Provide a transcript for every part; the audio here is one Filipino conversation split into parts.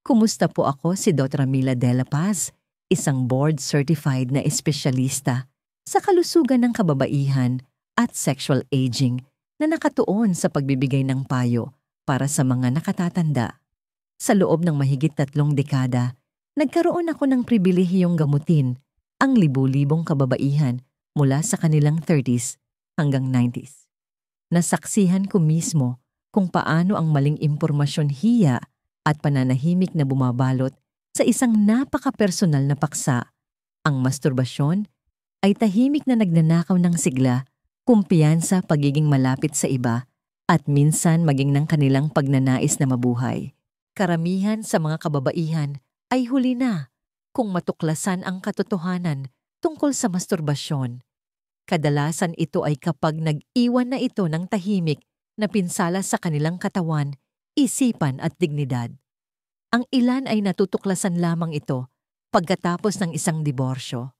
Kumusta po ako si Dr. Mila De La Paz, isang board-certified na espesyalista sa kalusugan ng kababaihan at sexual aging na nakatuon sa pagbibigay ng payo para sa mga nakatatanda. Sa loob ng mahigit 3 dekada, nagkaroon ako ng pribilehiyong gamutin ang libu-libong kababaihan mula sa kanilang 30s hanggang 90s. Nasaksihan ko mismo kung paano ang maling impormasyon, hiya at pananahimik na bumabalot sa isang napaka-personal na paksa. Ang masturbasyon ay tahimik na nagnanakaw ng sigla, kumpiyansa, pagiging malapit sa iba, at minsan maging ng kanilang pagnanais na mabuhay. Karamihan sa mga kababaihan ay huli na kung matuklasan ang katotohanan tungkol sa masturbasyon. Kadalasan ito ay kapag nag-iwan na ito ng tahimik na pinsala sa kanilang katawan, isipan at dignidad. Ang ilan ay natutuklasan lamang ito pagkatapos ng isang diborsyo.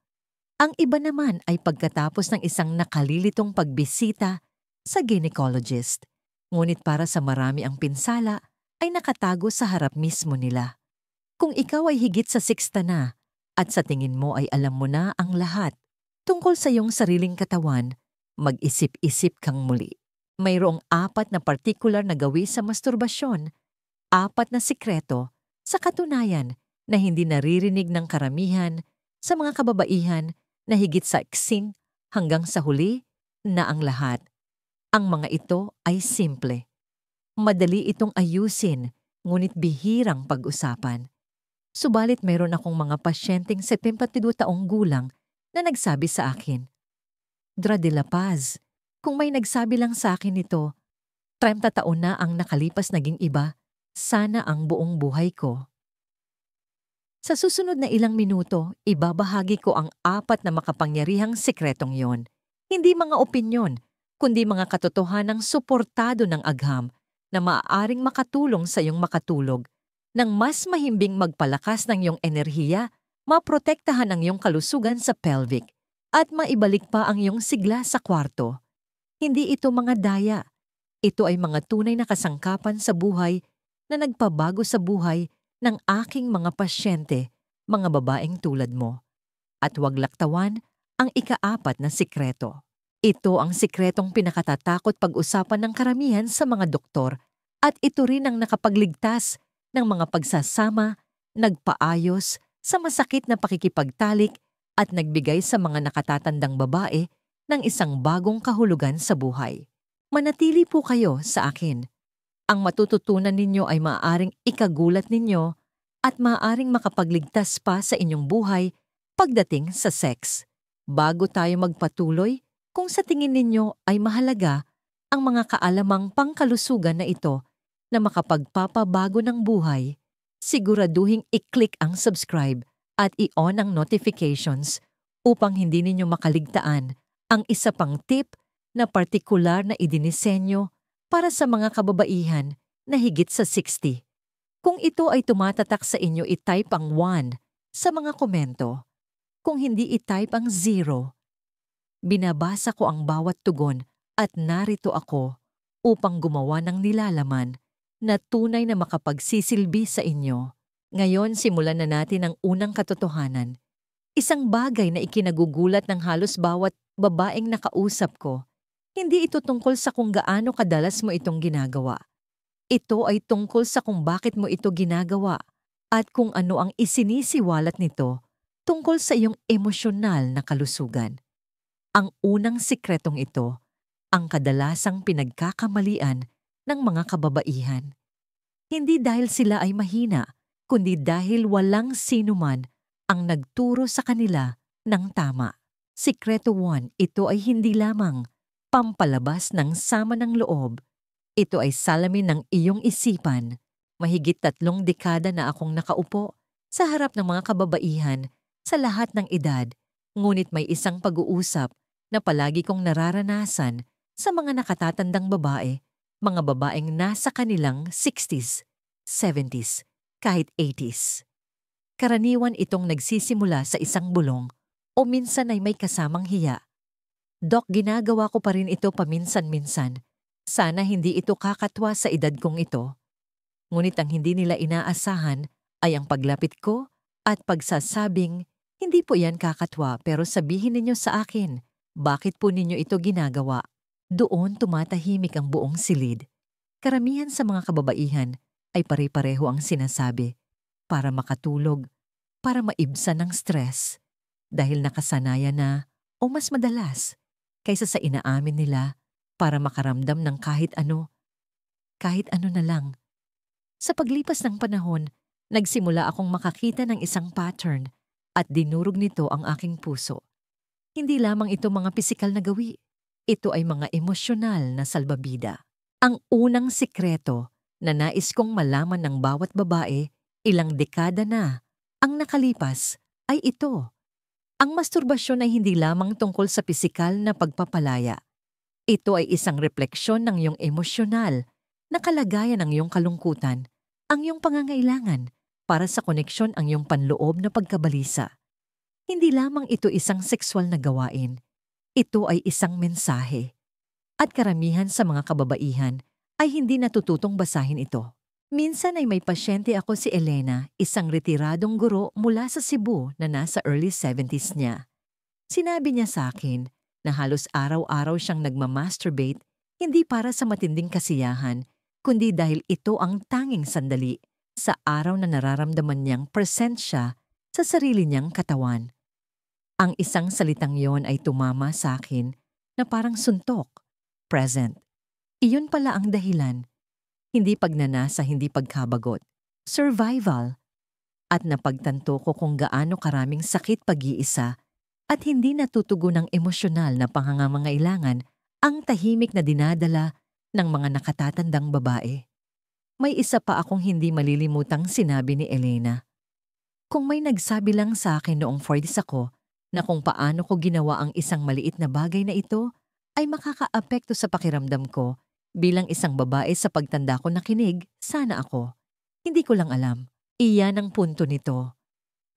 Ang iba naman ay pagkatapos ng isang nakalilitong pagbisita sa gynecologist. Ngunit para sa marami ang pinsala ay nakatago sa harap mismo nila. Kung ikaw ay higit sa 60 na at sa tingin mo ay alam mo na ang lahat tungkol sa iyong sariling katawan, mag-isip-isip kang muli. Mayroong 4 na partikular na gawi sa masturbasyon, 4 na sikreto sa katunayan na hindi naririnig ng karamihan sa mga kababaihan na higit sa iksing hanggang sa huli na ang lahat. Ang mga ito ay simple. Madali itong ayusin, ngunit bihirang pag-usapan. Subalit mayroon akong mga pasyenteng 72 taong gulang na nagsabi sa akin, Dra De La Paz, kung may nagsabi lang sa akin nito, 30 taon na ang nakalipas naging iba, sana ang buong buhay ko. Sa susunod na ilang minuto, ibabahagi ko ang 4 na makapangyarihang sikretong yon. Hindi mga opinyon, kundi mga katotohanang suportado ng agham na maaaring makatulong sa iyong makatulog nang mas mahimbing magpalakas ng iyong enerhiya, maprotektahan ang iyong kalusugan sa pelvic, at maibalik pa ang iyong sigla sa kwarto. Hindi ito mga daya. Ito ay mga tunay na kasangkapan sa buhay na nagpabago sa buhay ng aking mga pasyente, mga babaeng tulad mo. At huwag laktawan ang ika-4 na sikreto. Ito ang sikretong pinakatatakot pag-usapan ng karamihan sa mga doktor at ito rin ang nakapagligtas ng mga pagsasama, nagpaayos sa masakit na pakikipagtalik at nagbigay sa mga nakatatandang babae ng isang bagong kahulugan sa buhay. Manatili po kayo sa akin. Ang matututunan ninyo ay maaaring ikagulat ninyo at maaaring makapagligtas pa sa inyong buhay pagdating sa sex. Bago tayo magpatuloy, kung sa tingin ninyo ay mahalaga ang mga kaalamang pangkalusugan na ito na makapagpapabago ng buhay, siguraduhing i-click ang subscribe at i-on ang notifications upang hindi ninyo makaligtaan ang isa pang tip na partikular na idinisenyo para sa mga kababaihan na higit sa 60. Kung ito ay tumatatak sa inyo, i-type ang 1 sa mga komento. Kung hindi, i-type ang 0. Binabasa ko ang bawat tugon at narito ako upang gumawa ng nilalaman na tunay na makapagsisilbi sa inyo. Ngayon, simulan na natin ang unang katotohanan. Isang bagay na ikinagugulat ng halos bawat babaeng nakausap ko. Hindi ito tungkol sa kung gaano kadalas mo itong ginagawa. Ito ay tungkol sa kung bakit mo ito ginagawa at kung ano ang isinisiwalat nito tungkol sa iyong emosyonal na kalusugan. Ang unang sikretong ito, ang kadalasang pinagkakamalian ng mga kababaihan. Hindi dahil sila ay mahina, kundi dahil walang sinuman ang nagturo sa kanila ng tama. Sikreto 1, ito ay hindi lamang pampalabas ng sama ng loob. Ito ay salamin ng iyong isipan. Mahigit 3 dekada na akong nakaupo sa harap ng mga kababaihan sa lahat ng edad, ngunit may isang pag-uusap na palagi kong nararanasan sa mga nakatatandang babae, mga babaeng nasa kanilang 60s, 70s, kahit 80s. Karaniwan itong nagsisimula sa isang bulong o minsan ay may kasamang hiya. Dok, ginagawa ko pa rin ito paminsan-minsan. Sana hindi ito kakatwa sa edad kong ito. Ngunit ang hindi nila inaasahan ay ang paglapit ko at pagsasabing, hindi po yan kakatwa pero sabihin ninyo sa akin, bakit po ninyo ito ginagawa? Doon tumatahimik ang buong silid. Karamihan sa mga kababaihan ay pare-pareho ang sinasabi para makatulog, para maibsan ng stress, dahil nakasanayan na o mas madalas kaysa sa inaamin nila para makaramdam ng kahit ano na lang. Sa paglipas ng panahon, nagsimula akong makakita ng isang pattern at dinurog nito ang aking puso. Hindi lamang ito mga pisikal na gawi, ito ay mga emosyonal na salbabida. Ang unang sikreto na nais kong malaman ng bawat babae, ilang dekada na ang nakalipas, ay ito. Ang masturbasyon ay hindi lamang tungkol sa pisikal na pagpapalaya. Ito ay isang refleksyon ng iyong emosyonal na kalagayan ng iyong kalungkutan, ang iyong pangangailangan para sa koneksyon ang iyong panloob na pagkabalisa. Hindi lamang ito isang sexual na gawain. Ito ay isang mensahe. At karamihan sa mga kababaihan ay hindi natututong basahin ito. Minsan ay may pasyente ako si Elena, isang retiradong guro mula sa Cebu na nasa early 70s niya. Sinabi niya sa akin na halos araw-araw siyang nagmamasturbate hindi para sa matinding kasiyahan, kundi dahil ito ang tanging sandali sa araw na nararamdaman niyang presensya sa sarili niyang katawan. Ang isang salitang yon ay tumama sa akin na parang suntok, present. Iyon pala ang dahilan. Hindi pagnanasa, hindi pagkabagot. Survival. At napagtanto ko kung gaano karaming sakit pag-iisa at hindi natutugon ng emosyonal na pangangangailangan ang tahimik na dinadala ng mga nakatatandang babae. May isa pa akong hindi malilimutang sinabi ni Elena. Kung may nagsabi lang sa akin noong 40s ako na kung paano ko ginawa ang isang maliit na bagay na ito ay makakaapekto sa pakiramdam ko bilang isang babae sa pagtanda ko nakinig, sana ako. Hindi ko lang alam. Iyan ang punto nito.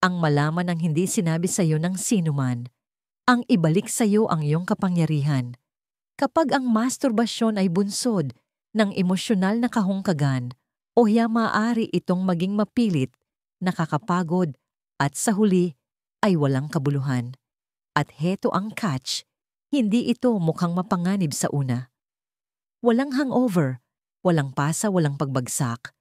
Ang malaman ang hindi sinabi sa iyo ng sinuman. Ang ibalik sa iyo ang iyong kapangyarihan. Kapag ang masturbasyon ay bunsod ng emosyonal na kahungkagan o maaari itong maging mapilit, nakakapagod at sa huli ay walang kabuluhan. At heto ang catch, hindi ito mukhang mapanganib sa una. Walang hangover, walang pasa, walang pagbagsak.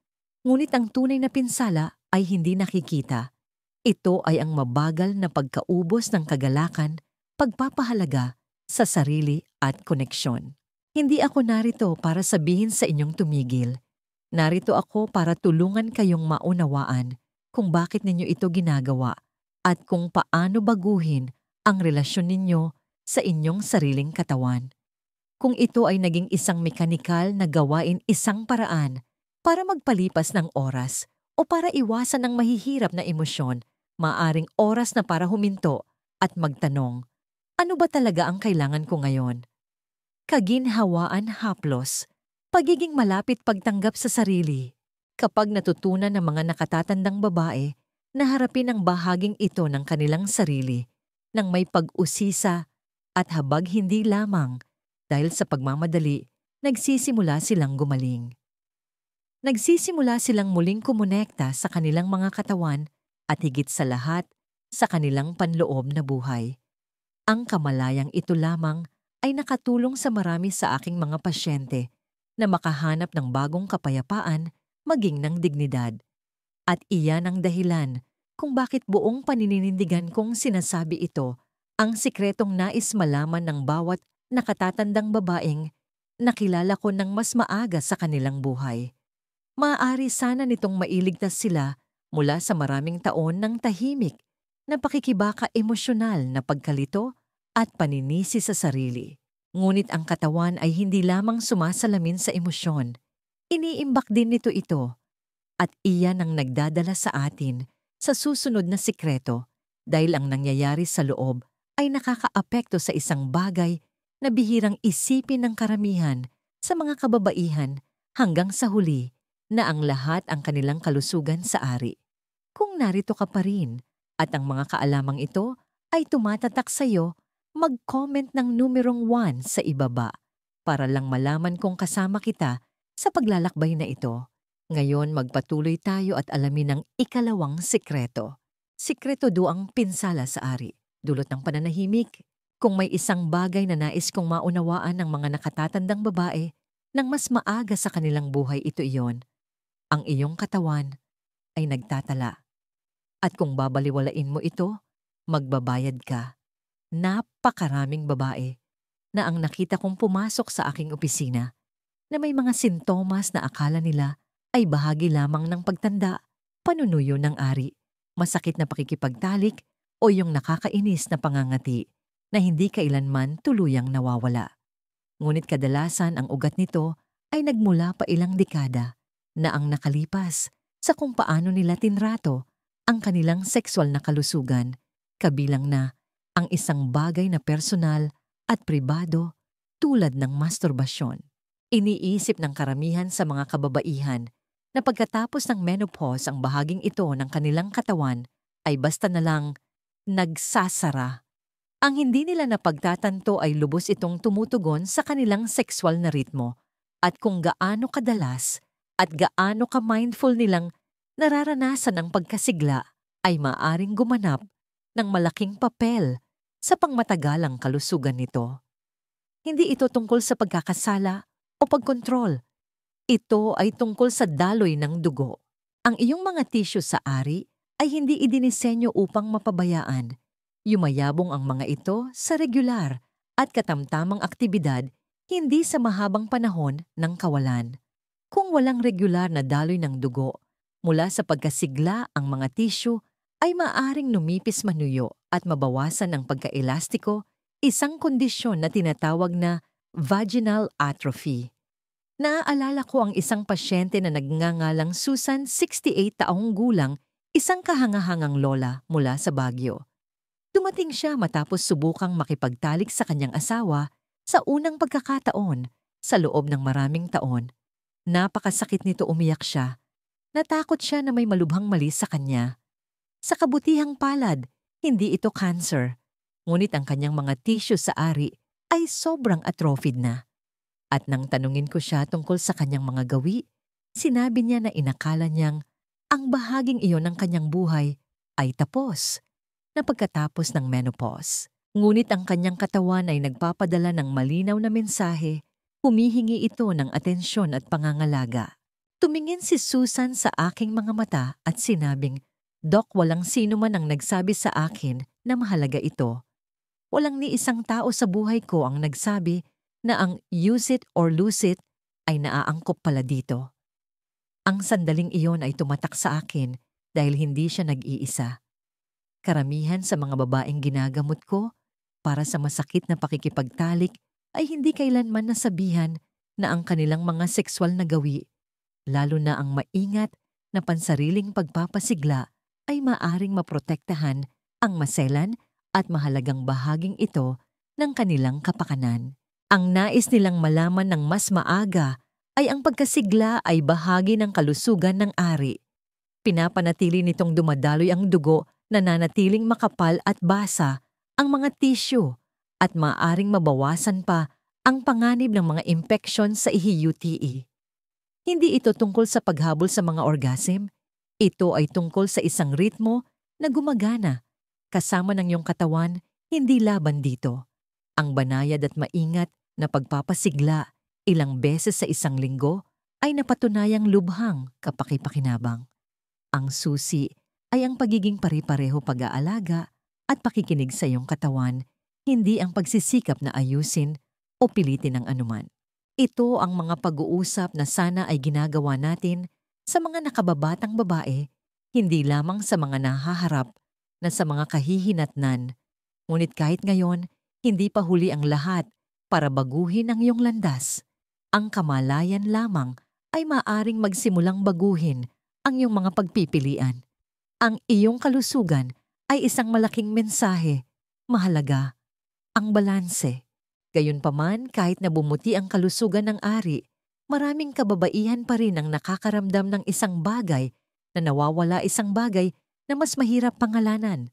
Ngunit ang tunay na pinsala ay hindi nakikita. Ito ay ang mabagal na pagkaubos ng kagalakan, pagpapahalaga sa sarili at koneksyon. Hindi ako narito para sabihin sa inyong tumigil. Narito ako para tulungan kayong maunawaan kung bakit ninyo ito ginagawa at kung paano baguhin ang relasyon ninyo sa inyong sariling katawan. Kung ito ay naging isang mekanikal na gawain, isang paraan para magpalipas ng oras o para iwasan ang mahihirap na emosyon, maaring oras na para huminto at magtanong, ano ba talaga ang kailangan ko ngayon? Kaginhawaan haplos, pagiging malapit pagtanggap sa sarili. Kapag natutunan ng mga nakatatandang babae na harapin ang bahaging ito ng kanilang sarili, nang may pag-usisa at habag hindi lamang dahil sa pagmamadali, nagsisimula silang gumaling. Nagsisimula silang muling kumonekta sa kanilang mga katawan at higit sa lahat sa kanilang panloob na buhay. Ang kamalayang ito lamang ay nakatulong sa marami sa aking mga pasyente na makahanap ng bagong kapayapaan maging ng dignidad. At iyan ang dahilan kung bakit buong paninindigan kong sinasabi ito ang sikretong nais malaman ng bawat nakatatandang babaeng nakilala ko ng mas maaga sa kanilang buhay. Maaari sana nitong mailigtas sila mula sa maraming taon ng tahimik na pakikibaka emosyonal na pagkalito at paninisi sa sarili. Ngunit ang katawan ay hindi lamang sumasalamin sa emosyon. Iniimbak din nito ito. At iyan ang nagdadala sa atin sa susunod na sikreto dahil ang nangyayari sa loob ay nakakaapekto sa isang bagay na bihirang isipin ng karamihan sa mga kababaihan hanggang sa huli na ang lahat ang kanilang kalusugan sa ari. Kung narito ka pa rin at ang mga kaalamang ito ay tumatatak sa iyo, mag-comment ng numerong 1 sa ibaba para lang malaman kung kasama kita sa paglalakbay na ito. Ngayon magpatuloy tayo at alamin ang ikalawang sikreto. Sikreto do ang pinsala sa ari, dulot ng pananahimik. Kung may isang bagay na nais kong maunawaan ng mga nakatatandang babae nang mas maaga sa kanilang buhay, ito iyon. Ang iyong katawan ay nagtatala. At kung babaliwalain mo ito, magbabayad ka. Napakaraming babae na ang nakita kong pumasok sa aking opisina na may mga sintomas na akala nila ay bahagi lamang ng pagtanda, panunuyo ng ari, masakit na pakikipagtalik o yung nakakainis na pangangati na hindi kailanman tuluyang nawawala. Ngunit kadalasan ang ugat nito ay nagmula pa ilang dekada na ang nakalipas sa kung paano nila tinrato ang kanilang sexual na kalusugan, kabilang na ang isang bagay na personal at pribado tulad ng masturbasyon. Iniisip ng karamihan sa mga kababaihan na pagkatapos ng menopause ang bahaging ito ng kanilang katawan ay basta na lang nagsasara. Ang hindi nila napagtatanto ay lubos itong tumutugon sa kanilang sexual na ritmo at kung gaano kadalas at gaano ka-mindful nilang nararanasan ang pagkasigla ay maaring gumanap ng malaking papel sa pangmatagalang kalusugan nito. Hindi ito tungkol sa pagkakasala o pagkontrol. Ito ay tungkol sa daloy ng dugo. Ang iyong mga tissue sa ari ay hindi idinisenyo upang mapabayaan. Yumayabong ang mga ito sa regular at katamtamang aktibidad, hindi sa mahabang panahon ng kawalan. Kung walang regular na daloy ng dugo, mula sa pagkasigla ang mga tissue ay maaring numipis manuyo at mabawasan ng pagkaelastiko, isang kondisyon na tinatawag na vaginal atrophy. Naaalala ko ang isang pasyente na nagngangalang Susan, 68 taong gulang, isang kahangahangang lola mula sa Baguio. Dumating siya matapos subukang makipagtalik sa kanyang asawa sa unang pagkakataon sa loob ng maraming taon. Napakasakit nito, umiyak siya. Natakot siya na may malubhang mali sa kanya. Sa kabutihang palad, hindi ito cancer. Ngunit ang kanyang mga tissue sa ari ay sobrang atrophied na. At nang tanungin ko siya tungkol sa kanyang mga gawi, sinabi niya na inakala niyang ang bahaging iyon ng kanyang buhay ay tapos na pagkatapos ng menopause. Ngunit ang kanyang katawan ay nagpapadala ng malinaw na mensahe, humihingi ito ng atensyon at pangangalaga. Tumingin si Susan sa aking mga mata at sinabing, "Dok, walang sino man ang nagsabi sa akin na mahalaga ito. Walang ni isang tao sa buhay ko ang nagsabi na ang use it or lose it ay naaangkop pala dito." Ang sandaling iyon ay tumatak sa akin dahil hindi siya nag-iisa. Karamihan sa mga babaeng ginagamot ko para sa masakit na pakikipagtalik ay hindi kailanman nasabihan na ang kanilang mga sexual na gawi, lalo na ang maingat na pansariling pagpapasigla, ay maaring maprotektahan ang maselan at mahalagang bahaging ito ng kanilang kapakanan. Ang nais nilang malaman ng mas maaga ay ang pagkasigla ay bahagi ng kalusugan ng ari. Pinapanatili nitong dumadaloy ang dugo, nananatiling makapal at basa ang mga tissue at maaaring mabawasan pa ang panganib ng mga impeksyon sa ihi-UTI. Hindi ito tungkol sa paghabol sa mga orgasm. Ito ay tungkol sa isang ritmo na gumagana. Kasama ng iyong katawan, hindi laban dito. Ang banayad at maingat na pagpapasigla ilang beses sa isang linggo ay napatunayang lubhang kapakipakinabang. Ang susi ay ang pagiging pare-pareho pag-aalaga at pakikinig sa iyong katawan, hindi ang pagsisikap na ayusin o pilitin ng anuman. Ito ang mga pag-uusap na sana ay ginagawa natin sa mga nakababatang babae, hindi lamang sa mga nahaharap na sa mga kahihinatnan. Ngunit kahit ngayon, hindi pa huli ang lahat para baguhin ang iyong landas. Ang kamalayan lamang ay maaring magsimulang baguhin ang iyong mga pagpipilian. Ang iyong kalusugan ay isang malaking mensahe, mahalaga, ang balanse. Gayunpaman, kahit na bumuti ang kalusugan ng ari, maraming kababaihan pa rin ang nakakaramdam ng isang bagay na nawawala, isang bagay na mas mahirap pangalanan.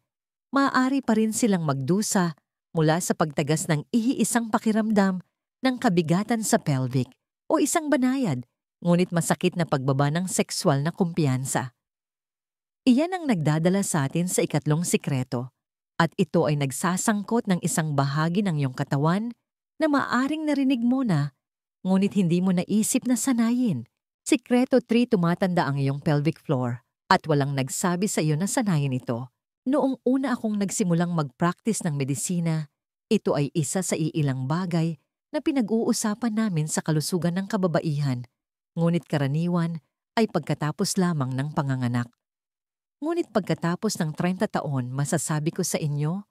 Maaari pa rin silang magdusa mula sa pagtagas ng iisang pakiramdam ng kabigatan sa pelvic o isang banayad ngunit masakit na pagbaba ng sexual na kumpiyansa. Iyan ang nagdadala sa atin sa ikatlong sikreto, at ito ay nagsasangkot ng isang bahagi ng iyong katawan na maaring narinig mo na, ngunit hindi mo naisip na sanayin. Sikreto 3, tumatanda ang iyong pelvic floor at walang nagsabi sa iyo na sanayin ito. Noong una akong nagsimulang mag-practice ng medisina, ito ay isa sa iilang bagay na pinag-uusapan namin sa kalusugan ng kababaihan, ngunit karaniwan ay pagkatapos lamang ng panganganak. Ngunit pagkatapos ng 30 taon, masasabi ko sa inyo,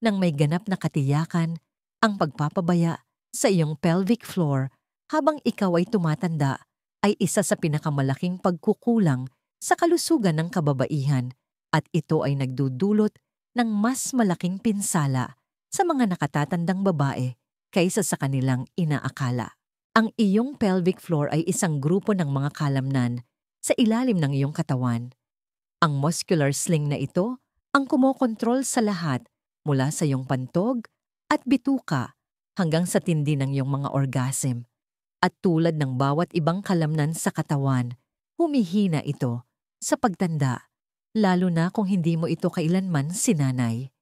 nang may ganap na katiyakan, ang pagpapabaya sa iyong pelvic floor habang ikaw ay tumatanda ay isa sa pinakamalaking pagkukulang sa kalusugan ng kababaihan, at ito ay nagdudulot ng mas malaking pinsala sa mga nakatatandang babae kaysa sa kanilang inaakala. Ang iyong pelvic floor ay isang grupo ng mga kalamnan sa ilalim ng iyong katawan. Ang muscular sling na ito ang kumokontrol sa lahat mula sa iyong pantog at bituka hanggang sa tindi ng iyong mga orgasm. At tulad ng bawat ibang kalamnan sa katawan, humihina ito sa pagtanda, lalo na kung hindi mo ito kailanman sinanay.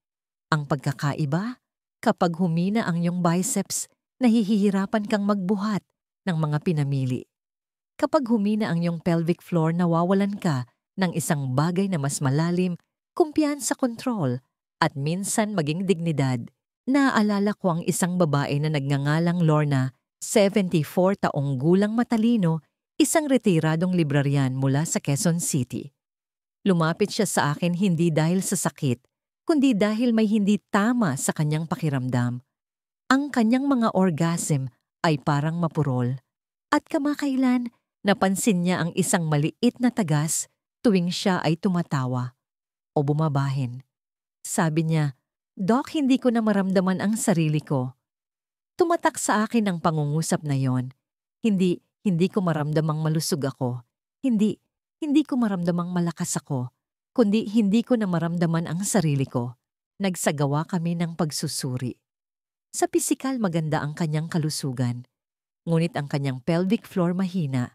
Ang pagkakaiba, kapag humina ang iyong biceps, nahihirapan kang magbuhat ng mga pinamili. Kapag humina ang iyong pelvic floor, nawawalan ka ng isang bagay na mas malalim, kumpiyansa, control, at minsan maging dignidad. Naaalala ko ang isang babae na nagngangalang Lorna, 74 taong gulang, matalino, isang retiradong librarian mula sa Quezon City. Lumapit siya sa akin hindi dahil sa sakit, kundi dahil may hindi tama sa kanyang pakiramdam. Ang kanyang mga orgasm ay parang mapurol. At kamakailan, napansin niya ang isang maliit na tagas tuwing siya ay tumatawa o bumabahin. Sabi niya, "Doc, hindi ko na maramdaman ang sarili ko." Tumatak sa akin ang pangungusap na yon. Hindi ko maramdamang malusog ako. Hindi ko maramdamang malakas ako. Kundi hindi ko na maramdaman ang sarili ko. Nagsagawa kami ng pagsusuri. Sa pisikal maganda ang kanyang kalusugan, ngunit ang kanyang pelvic floor mahina.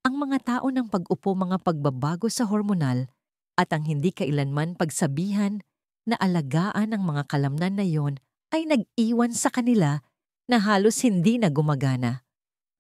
Ang mga tao ng pag-upo, mga pagbabago sa hormonal, at ang hindi kailanman pagsabihan na alagaan ang mga kalamnan na yon ay nag-iwan sa kanila na halos hindi na gumagana.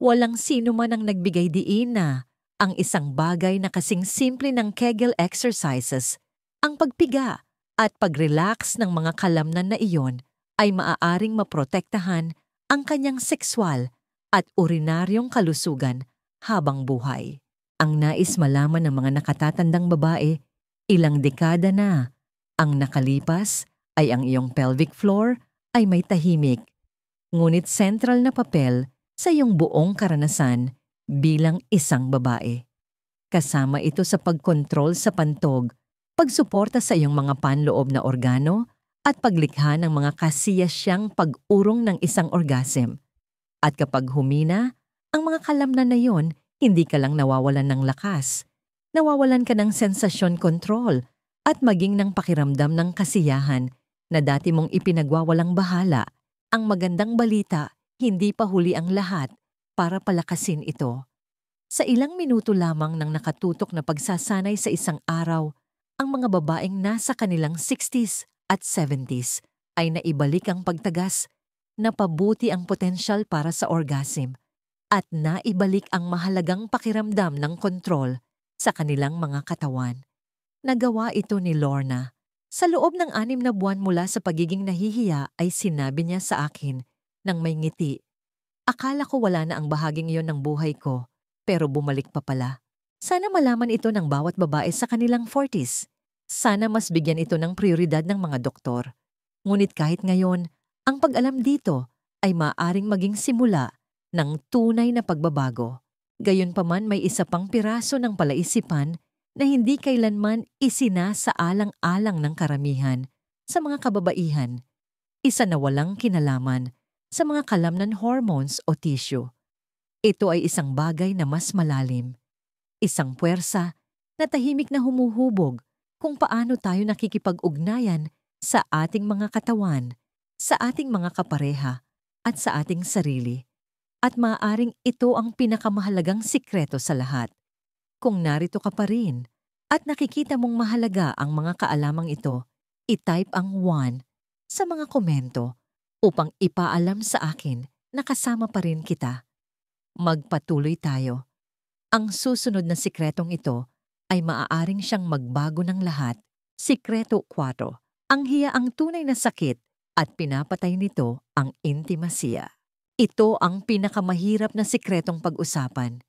Walang sino man ang nagbigay diin na ang isang bagay na kasing simple ng Kegel exercises, ang pagpiga at pag-relax ng mga kalamnan na iyon ay maaaring maprotektahan ang kanyang sexual at urinaryong kalusugan habang buhay. Ang nais malaman ng mga nakatatandang babae, ilang dekada na ang nakalipas ay ang iyong pelvic floor ay may tahimik, ngunit sentral na papel sa iyong buong karanasan bilang isang babae. Kasama ito sa pagkontrol sa pantog, pagsuporta sa iyong mga panloob na organo, at paglikha ng mga kasiyasyang pag-urong ng isang orgasm. At kapag humina, ang mga kalamnan na yon, hindi ka lang nawawalan ng lakas. Nawawalan ka ng sensasyon, control, at maging ng pakiramdam ng kasiyahan na dati mong ipinagwawalang bahala. Ang magandang balita, hindi pa huli ang lahat para palakasin ito. Sa ilang minuto lamang ng nakatutok na pagsasanay sa isang araw, ang mga babaeng nasa kanilang 60s at 70s ay naibalik ang pagtagas, napabuti ang potensyal para sa orgasm, at naibalik ang mahalagang pakiramdam ng kontrol sa kanilang mga katawan. Nagawa ito ni Lorna. Sa loob ng 6 na buwan mula sa pagiging nahihiya ay sinabi niya sa akin nang may ngiti, "Akala ko wala na ang bahaging iyon ng buhay ko, pero bumalik pa pala." Sana malaman ito ng bawat babae sa kanilang 40s. Sana mas bigyan ito ng prioridad ng mga doktor. Ngunit kahit ngayon, ang pag-alam dito ay maaaring maging simula ng tunay na pagbabago. Gayunpaman, may isa pang piraso ng palaisipan na hindi kailanman isinasaalang-alang ng karamihan sa mga kababaihan. Isa na walang kinalaman sa mga kalamnan, hormones o tissue. Ito ay isang bagay na mas malalim. Isang puwersa na tahimik na humuhubog kung paano tayo nakikipag-ugnayan sa ating mga katawan, sa ating mga kapareha, at sa ating sarili. At maaaring ito ang pinakamahalagang sikreto sa lahat. Kung narito ka pa rin at nakikita mong mahalaga ang mga kaalamang ito, i-type ang 1 sa mga komento upang ipaalam sa akin na kasama pa rin kita. Magpatuloy tayo. Ang susunod na sikretong ito ay maaaring siyang magbago ng lahat. Sikreto 4. Ang hiya ang tunay na sakit at pinapatay nito ang intimasiya. Ito ang pinakamahirap na sikretong pag-usapan.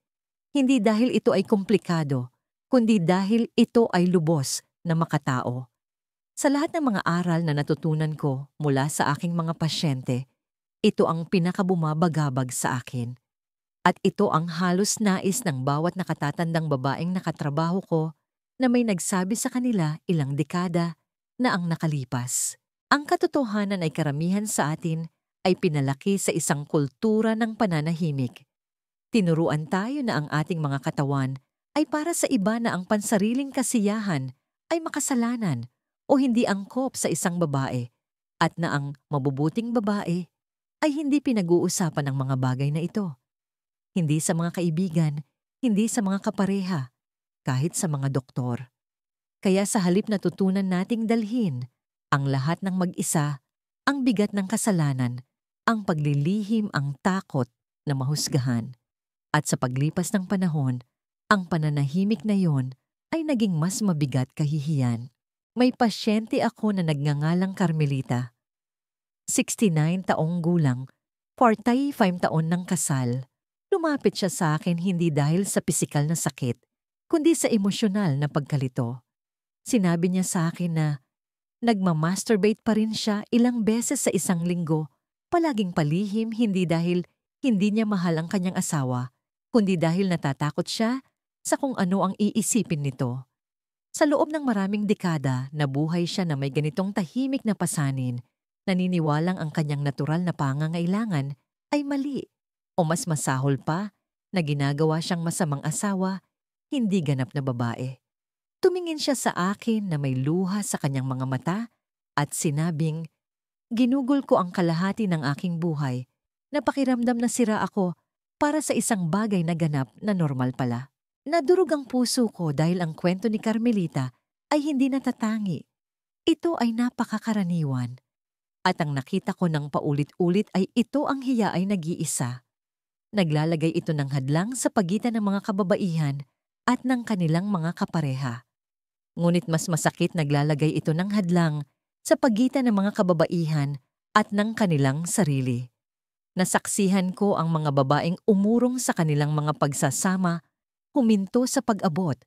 Hindi dahil ito ay komplikado, kundi dahil ito ay lubos na makatao. Sa lahat ng mga aral na natutunan ko mula sa aking mga pasyente, ito ang pinakabumabagabag sa akin. At ito ang halos nais ng bawat nakatatandang babaeng nakatrabaho ko na may nagsabi sa kanila ilang dekada na ang nakalipas. Ang katotohanan ay karamihan sa atin ay pinalaki sa isang kultura ng pananahimik. Tinuruan tayo na ang ating mga katawan ay para sa iba na ang pansariling kasiyahan ay makasalanan o hindi angkop sa isang babae at na ang mabubuting babae ay hindi pinag-uusapan ng mga bagay na ito. Hindi sa mga kaibigan, hindi sa mga kapareha, kahit sa mga doktor. Kaya sa halip na tutunan nating dalhin ang lahat ng mag-isa, ang bigat ng kasalanan, ang paglilihim, ang takot na mahusgahan. At sa paglipas ng panahon, ang pananahimik na yon ay naging mas mabigat kahihiyan. May pasyente ako na nagngangalang Carmelita. 69 taong gulang, 45 taon ng kasal. Lumapit siya sa akin hindi dahil sa pisikal na sakit, kundi sa emosyonal na pagkalito. Sinabi niya sa akin na nagmamasturbate pa rin siya ilang beses sa isang linggo, palaging palihim hindi dahil hindi niya mahal ang kanyang asawa, kundi dahil natatakot siya sa kung ano ang iisipin nito. Sa loob ng maraming dekada, nabuhay siya na may ganitong tahimik na pasanin, naniniwalang ang kanyang natural na pangangailangan ay mali o mas masahol pa na ginagawa siyang masamang asawa, hindi ganap na babae. Tumingin siya sa akin na may luha sa kanyang mga mata at sinabing, "Ginugol ko ang kalahati ng aking buhay, napakiramdam na sira ako para sa isang bagay na ganap na normal pala." Nadurog ang puso ko dahil ang kwento ni Carmelita ay hindi natatangi. Ito ay napakakaraniwan. At ang nakita ko ng paulit-ulit ay ito ang hiya ay nag-iisa. Naglalagay ito ng hadlang sa pagitan ng mga kababaihan at ng kanilang mga kapareha. Ngunit mas masakit naglalagay ito ng hadlang sa pagitan ng mga kababaihan at ng kanilang sarili. Nasaksihan ko ang mga babaeng umurong sa kanilang mga pagsasama, huminto sa pag-abot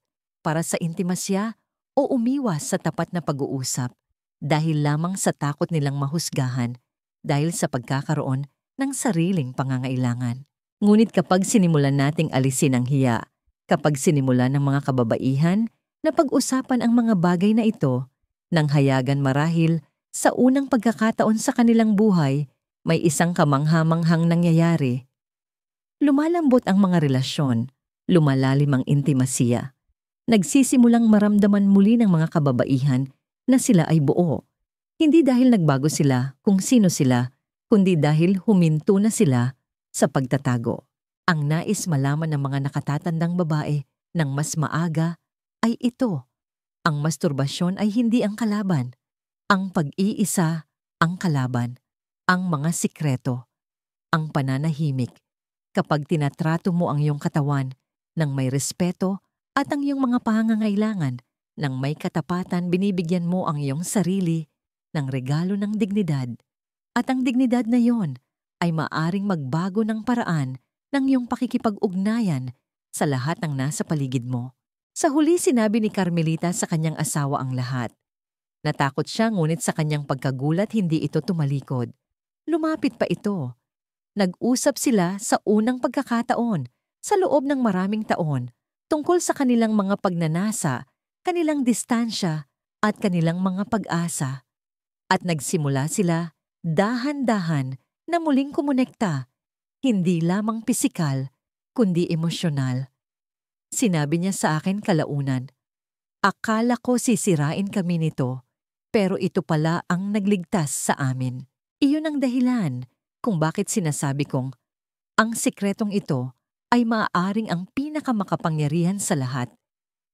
para sa intimasya o umiwas sa tapat na pag-uusap dahil lamang sa takot nilang mahusgahan dahil sa pagkakaroon ng sariling pangangailangan. Ngunit kapag sinimulan nating alisin ang hiya, kapag sinimulan ng mga kababaihan na pag-usapan ang mga bagay na ito, nang hayagan marahil sa unang pagkakataon sa kanilang buhay, may isang kamangha-manghang nangyayari. Lumalambot ang mga relasyon, lumalalim ang intimasiya. Nagsisimulang maramdaman muli ng mga kababaihan na sila ay buo. Hindi dahil nagbago sila kung sino sila, kundi dahil huminto na sila sa pagtatago. Ang nais malaman ng mga nakatatandang babae ng mas maaga ay ito. Ang masturbasyon ay hindi ang kalaban. Ang pag-iisa ang kalaban. Ang mga sikreto. Ang pananahimik. Kapag tinatrato mo ang iyong katawan ng may respeto at ang iyong mga pangangailangan ng may katapatan, binibigyan mo ang iyong sarili ng regalo ng dignidad. At ang dignidad na yon ay maaring magbago ng paraan ng iyong pakikipag-ugnayan sa lahat ng nasa paligid mo. Sa huli sinabi ni Carmelita sa kanyang asawa ang lahat. Natakot siya ngunit sa kanyang pagkagulat hindi ito tumalikod. Lumapit pa ito. Nag-usap sila sa unang pagkakataon sa loob ng maraming taon tungkol sa kanilang mga pagnanasa, kanilang distansya at kanilang mga pag-asa. At nagsimula sila dahan-dahan na muling kumonekta, hindi lamang pisikal kundi emosyonal. Sinabi niya sa akin kalaunan, "Akala ko sisirain kami nito, pero ito pala ang nagligtas sa amin." Iyon ang dahilan kung bakit sinasabi kong Ang sikretong ito ay maaaring ang pinakamakapangyarihan sa lahat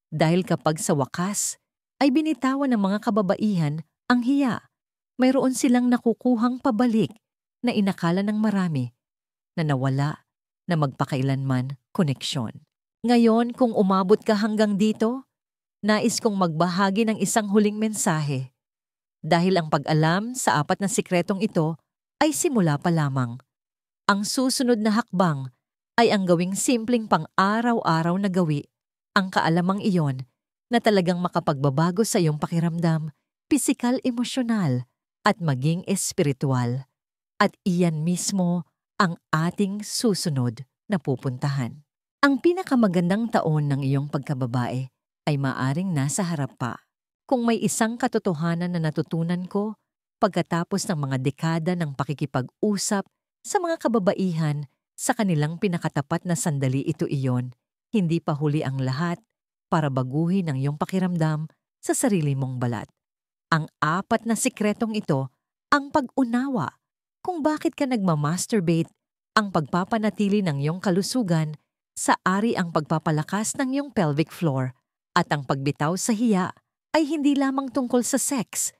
dahil kapag sa wakas ay binitawan ng mga kababaihan ang hiya, mayroon silang nakukuhang pabalik na inakala ng marami na nawala na magpakailanman koneksyon. Ngayon, kung umabot ka hanggang dito, nais kong magbahagi ng isang huling mensahe. Dahil ang pag-alam sa 4 na sikretong ito ay simula pa lamang. Ang susunod na hakbang ay ang gawing simpleng pang-araw-araw na gawi, ang kaalamang iyon na talagang makapagbabago sa iyong pakiramdam, pisikal, emosyonal, at maging espiritual. At iyan mismo ang ating susunod na pupuntahan. Ang pinakamagandang taon ng iyong pagkababae ay maaring nasa harap pa. Kung may isang katotohanan na natutunan ko pagkatapos ng mga dekada ng pakikipag-usap sa mga kababaihan sa kanilang pinakatapat na sandali, ito iyon, hindi pa huli ang lahat para baguhin ang iyong pakiramdam sa sarili mong balat. Ang 4 na sikretong ito, ang pag-unawa kung bakit ka nagmamasturbate, ang pagpapanatili ng iyong kalusugan, sa ari ang pagpapalakas ng iyong pelvic floor, at ang pagbitaw sa hiya ay hindi lamang tungkol sa sex.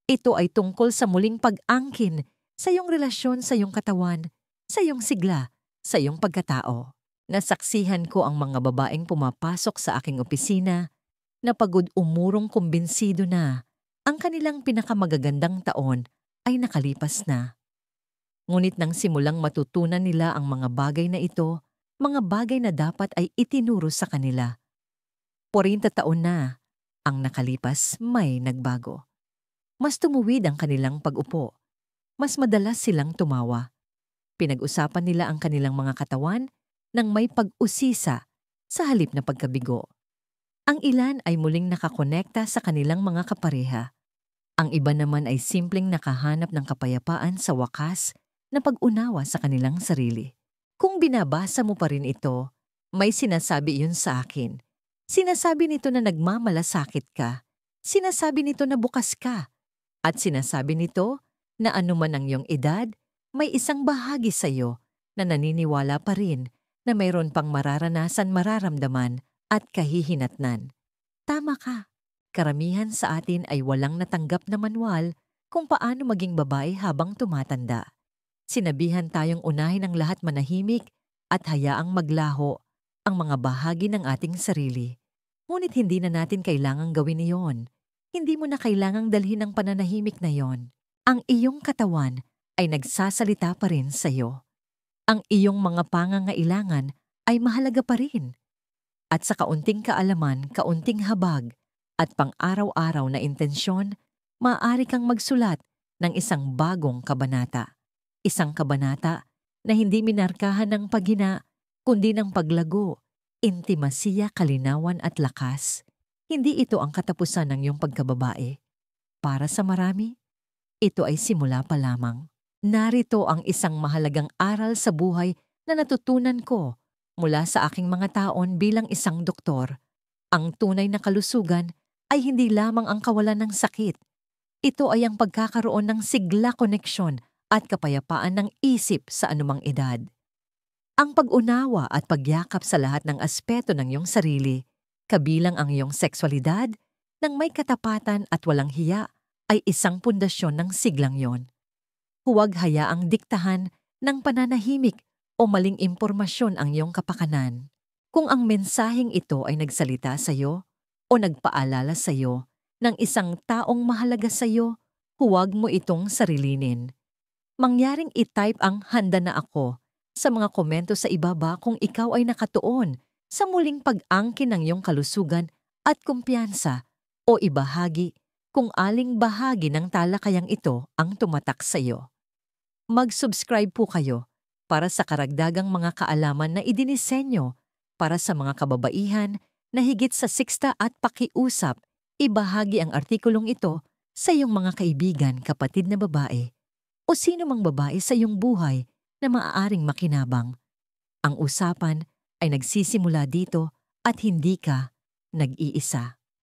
Ito ay tungkol sa muling pag-angkin sa iyong relasyon sa iyong katawan, sa iyong sigla, sa iyong pagkatao. Nasaksihan ko ang mga babaeng pumapasok sa aking opisina na pagod umurong kumbinsido na ang kanilang pinakamagagandang taon ay nakalipas na. Ngunit nang simulang matutunan nila ang mga bagay na ito, mga bagay na dapat ay itinuro sa kanila. 40 taon na ang nakalipas, may nagbago. Mas tumuwid ang kanilang pag-upo. Mas madalas silang tumawa. Pinag-usapan nila ang kanilang mga katawan nang may pag-usisa sa halip na pagkabigo. Ang ilan ay muling nakakonekta sa kanilang mga kapareha. Ang iba naman ay simpleng nakahanap ng kapayapaan sa wakas na pag-unawa sa kanilang sarili. Kung binabasa mo pa rin ito, may sinasabi iyon sa akin. Sinasabi nito na nagmamalasakit ka. Sinasabi nito na bukas ka. At sinasabi nito na anuman ang iyong edad, may isang bahagi sa iyo na naniniwala pa rin na mayroon pang mararanasan, mararamdaman at kahihinatnan. Tama ka. Karamihan sa atin ay walang natanggap na manual kung paano maging babae habang tumatanda. Sinabihan tayong unahin ang lahat, manahimik at hayaang maglaho ang mga bahagi ng ating sarili. Ngunit hindi na natin kailangang gawin iyon. Hindi mo na kailangang dalhin ang pananahimik na yon. Ang iyong katawan ay nagsasalita pa rin sa iyo. Ang iyong mga pangangailangan ay mahalaga pa rin. At sa kaunting kaalaman, kaunting habag, at pang-araw-araw na intensyon, maaari kang magsulat ng isang bagong kabanata. Isang kabanata na hindi minarkahan ng paghina, kundi ng paglago, intimasiya, kalinawan at lakas. Hindi ito ang katapusan ng iyong pagkababae. Para sa marami, ito ay simula pa lamang. Narito ang isang mahalagang aral sa buhay na natutunan ko mula sa aking mga taon bilang isang doktor. Ang tunay na kalusugan ay hindi lamang ang kawalan ng sakit. Ito ay ang pagkakaroon ng sigla, koneksyon at kapayapaan ng isip sa anumang edad. Ang pag-unawa at pagyakap sa lahat ng aspeto ng iyong sarili, kabilang ang iyong sexualidad, nang may katapatan at walang hiya, ay isang pundasyon ng siglang yon. Huwag hayaang diktahan ng pananahimik o maling impormasyon ang iyong kapakanan. Kung ang mensaheng ito ay nagsalita sa iyo o nagpaalala sa iyo ng isang taong mahalaga sa iyo, huwag mo itong sarilinin. Mangyaring i-type ang "handa na ako" sa mga komento sa ibaba kung ikaw ay nakatuon sa muling pag-angkin ng iyong kalusugan at kumpiyansa, o ibahagi kung aling bahagi ng talakayang ito ang tumatak sa iyo. Mag-subscribe po kayo para sa karagdagang mga kaalaman na idinisenyo para sa mga kababaihan na higit sa 6 at pakiusap. Ibahagi ang artikulong ito sa iyong mga kaibigan, kapatid na babae, o sino mang babae sa iyong buhay na maaaring makinabang. Ang usapan ay nagsisimula dito at hindi ka nag-iisa.